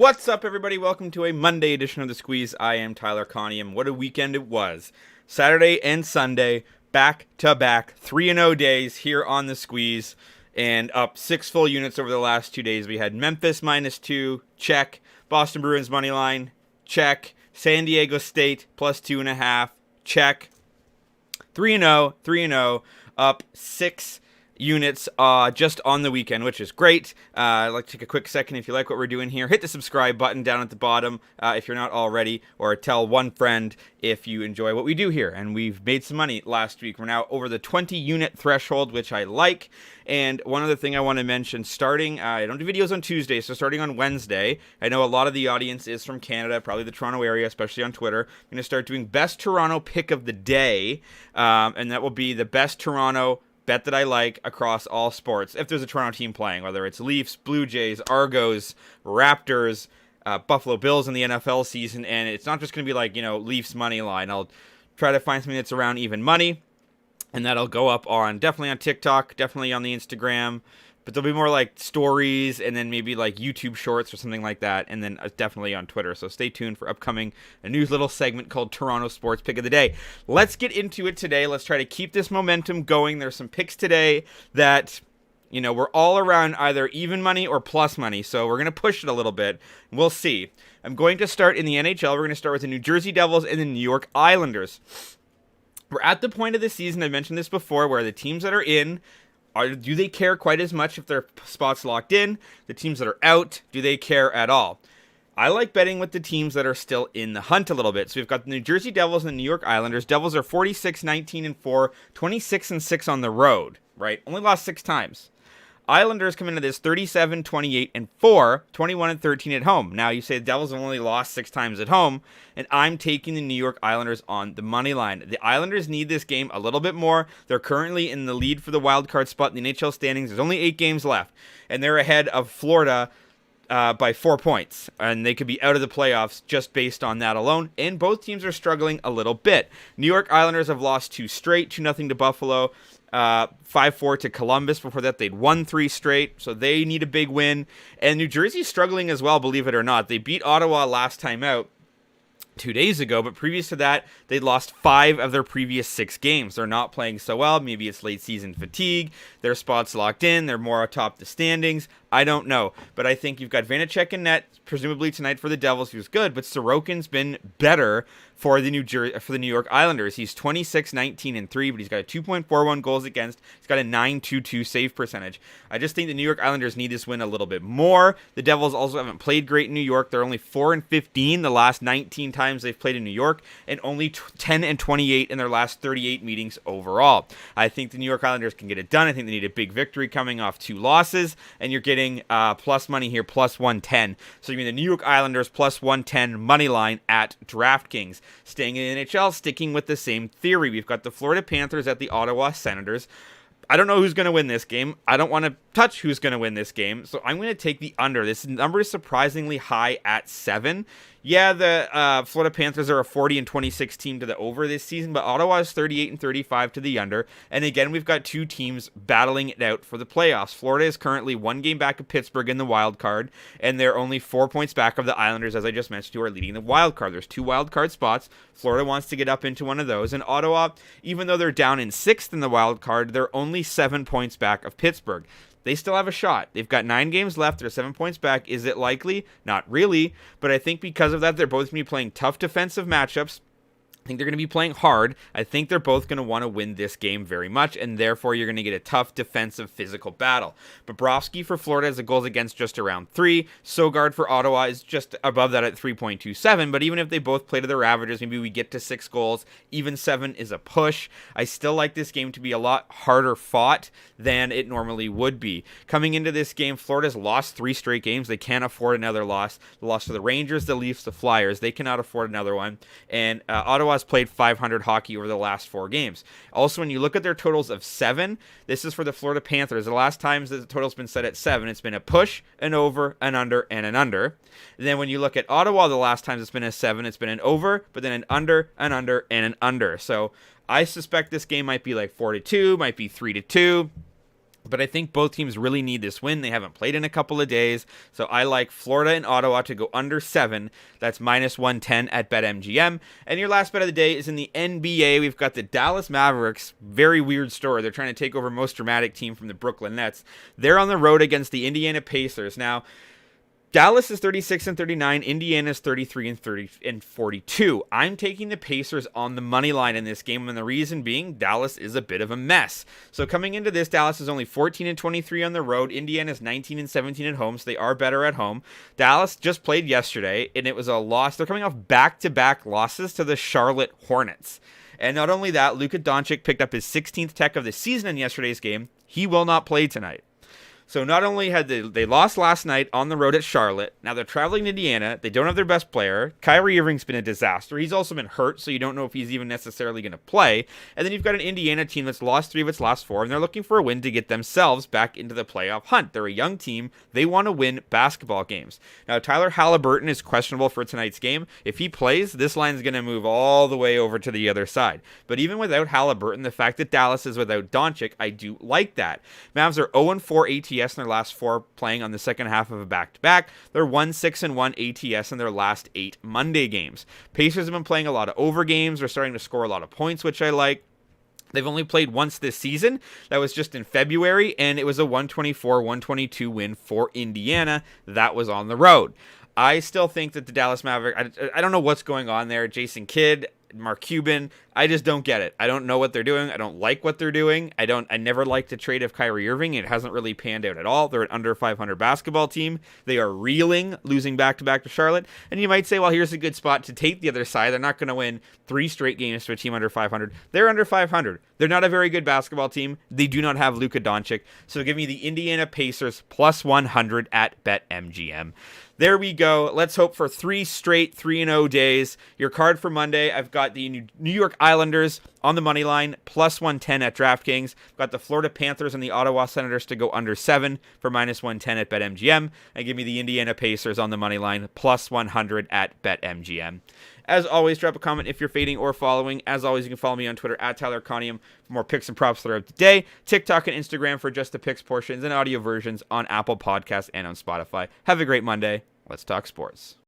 What's up, everybody? Welcome to a Monday edition of The Squeeze. I am Tyler Conium. What a weekend it was. Saturday and Sunday, back-to-back 3-0 days here on The Squeeze, and up 6 full units over the last 2 days. We had Memphis -2, check. Boston Bruins money line, check. San Diego State +2.5, check. 3-0, up 6 units just on the weekend, which is great. I'd like to take a quick second. If you like what we're doing here, hit the subscribe button down at the bottom if you're not already, or tell one friend if you enjoy what we do here. And we've made some money last week. We're now over the 20 unit threshold, which I like. And one other thing I want to mention, starting, I don't do videos on Tuesday, so starting on Wednesday, I know a lot of the audience is from Canada, probably the Toronto area, especially on Twitter. I'm going to start doing best Toronto pick of the day, and that will be the best Toronto bet that I like across all sports. If there's a Toronto team playing, whether it's Leafs, Blue Jays, Argos, Raptors, Buffalo Bills in the NFL season, and it's not just going to be like, Leafs money line. I'll try to find something that's around even money, and that'll go up definitely on TikTok, definitely on the Instagram, but there'll be more like stories and then maybe like YouTube shorts or something like that, and then definitely on Twitter. So stay tuned for upcoming a news little segment called Toronto Sports Pick of the Day. Let's get into it today. Let's try to keep this momentum going. There's some picks today that, we're all around either even money or plus money, so we're going to push it a little bit. We'll see. I'm going to start in the NHL. We're going to start with the New Jersey Devils and the New York Islanders. We're at the point of the season, I mentioned this before, where the teams that are in, do they care quite as much if their spot's locked in? The teams that are out, do they care at all? I like betting with the teams that are still in the hunt a little bit. So we've got the New Jersey Devils and the New York Islanders. Devils are 46-19-4, 26-6 on the road, right? Only lost 6 times. Islanders come into this 37-28-4, 21-13 at home. Now you say the Devils have only lost 6 times at home, and I'm taking the New York Islanders on the money line. The Islanders need this game a little bit more. They're currently in the lead for the wild card spot in the NHL standings. There's only 8 games left, and they're ahead of Florida by 4 points, and they could be out of the playoffs just based on that alone. And both teams are struggling a little bit. New York Islanders have lost 2 straight, 2-0 to Buffalo. 5-4 to Columbus. Before that, they'd won 3 straight, so they need a big win. And New Jersey's struggling as well, believe it or not. They beat Ottawa last time out 2 days ago, but previous to that, they'd lost 5 of their previous 6 games. They're not playing so well. Maybe it's late season fatigue. Their spot's locked in. They're more atop the standings. I don't know, but I think you've got Vanacek in net, presumably tonight for the Devils, who's good, but Sorokin's been better for the New York Islanders. He's 26-19-3, but he's got a 2.41 goals against. He's got a 9.22 save percentage. I just think the New York Islanders need this win a little bit more. The Devils also haven't played great in New York. They're only 4-15 the last 19 times they've played in New York, and only 10-28 in their last 38 meetings overall. I think the New York Islanders can get it done. I think they need a big victory coming off 2 losses, and you're getting plus money here, plus 110. So you mean the New York Islanders plus 110 money line at DraftKings. Staying in the NHL, sticking with the same theory. We've got the Florida Panthers at the Ottawa Senators. I don't know who's going to win this game. I don't want to touch who's going to win this game, so I'm going to take the under. This number is surprisingly high at 7. Yeah, the Florida Panthers are a 40-26 team to the over this season, but Ottawa is 38-35 to the under. And again, we've got 2 teams battling it out for the playoffs. Florida is currently 1 game back of Pittsburgh in the wild card, and they're only 4 points back of the Islanders, as I just mentioned, who are leading the wild card. There's 2 wild card spots. Florida wants to get up into one of those, and Ottawa, even though they're down in 6th in the wild card, they're only 7 points back of Pittsburgh. They still have a shot. They've got 9 games left. They're 7 points back. Is it likely? Not really. But I think because of that, they're both going to be playing tough defensive matchups. I think they're going to be playing hard. I think they're both going to want to win this game very much, and therefore you're going to get a tough defensive physical battle. Bobrovsky for Florida has a goals against just around 3. Sogard for Ottawa is just above that at 3.27, but even if they both play to their averages, maybe we get to 6 goals. Even 7 is a push. I still like this game to be a lot harder fought than it normally would be. Coming into this game, Florida's lost 3 straight games. They can't afford another loss. The loss to the Rangers, the Leafs, the Flyers. They cannot afford another one. And Ottawa's played 500 hockey over the last 4 games. Also, when you look at their totals of 7, this is for the Florida Panthers. The last times the total's been set at 7, it's been a push, an over, an under, and an under. And then when you look at Ottawa, the last times it's been a 7, it's been an over, but then an under, and an under. So I suspect this game might be like 4-2, might be 3-2. But I think both teams really need this win. They haven't played in a couple of days. So I like Florida and Ottawa to go under 7. That's minus 110 at BetMGM. And your last bet of the day is in the NBA. We've got the Dallas Mavericks. Very weird story. They're trying to take over most dramatic team from the Brooklyn Nets. They're on the road against the Indiana Pacers. Now, Dallas is 36-39. Indiana is 33-42. I'm taking the Pacers on the money line in this game, and the reason being Dallas is a bit of a mess. So coming into this, Dallas is only 14-23 on the road. Indiana is 19-17 at home, so they are better at home. Dallas just played yesterday, and it was a loss. They're coming off back-to-back losses to the Charlotte Hornets. And not only that, Luka Doncic picked up his 16th tech of the season in yesterday's game. He will not play tonight. So not only had they lost last night on the road at Charlotte, now they're traveling to Indiana. They don't have their best player. Kyrie Irving's been a disaster. He's also been hurt, so you don't know if he's even necessarily going to play. And then you've got an Indiana team that's lost 3 of its last 4, and they're looking for a win to get themselves back into the playoff hunt. They're a young team. They want to win basketball games. Now, Tyler Halliburton is questionable for tonight's game. If he plays, this line is going to move all the way over to the other side. But even without Halliburton, the fact that Dallas is without Doncic, I do like that. Mavs are 0-4 ATS in their last 4 playing on the second half of a back-to-back. They're 1-6-1 ATS in their last 8 Monday games. Pacers have been playing a lot of over games. They're starting to score a lot of points, which I like. They've only played once this season. That was just in February, and it was a 124-122 win for Indiana. That was on the road. I still think that the Dallas Mavericks, I don't know what's going on there. Jason Kidd, Mark Cuban, I just don't get it. I don't know what they're doing. I don't like what they're doing. I never liked the trade of Kyrie Irving. It hasn't really panned out at all. They're an under 500 basketball team. They are reeling, losing back-to-back to Charlotte. And you might say, well, here's a good spot to take the other side. They're not going to win 3 straight games to a team under 500. They're under 500. They're not a very good basketball team. They do not have Luka Doncic. So give me the Indiana Pacers plus 100 at BetMGM. There we go. Let's hope for 3 straight 3-0 days. Your card for Monday, I've got the New York Islanders on the money line, plus 110 at DraftKings. I've got the Florida Panthers and the Ottawa Senators to go under 7 for minus 110 at BetMGM. And give me the Indiana Pacers on the money line, plus 100 at BetMGM. As always, drop a comment if you're fading or following. As always, you can follow me on Twitter at Tyler Conium for more picks and props throughout the day. TikTok and Instagram for just the picks portions and audio versions on Apple Podcasts and on Spotify. Have a great Monday. Let's talk sports.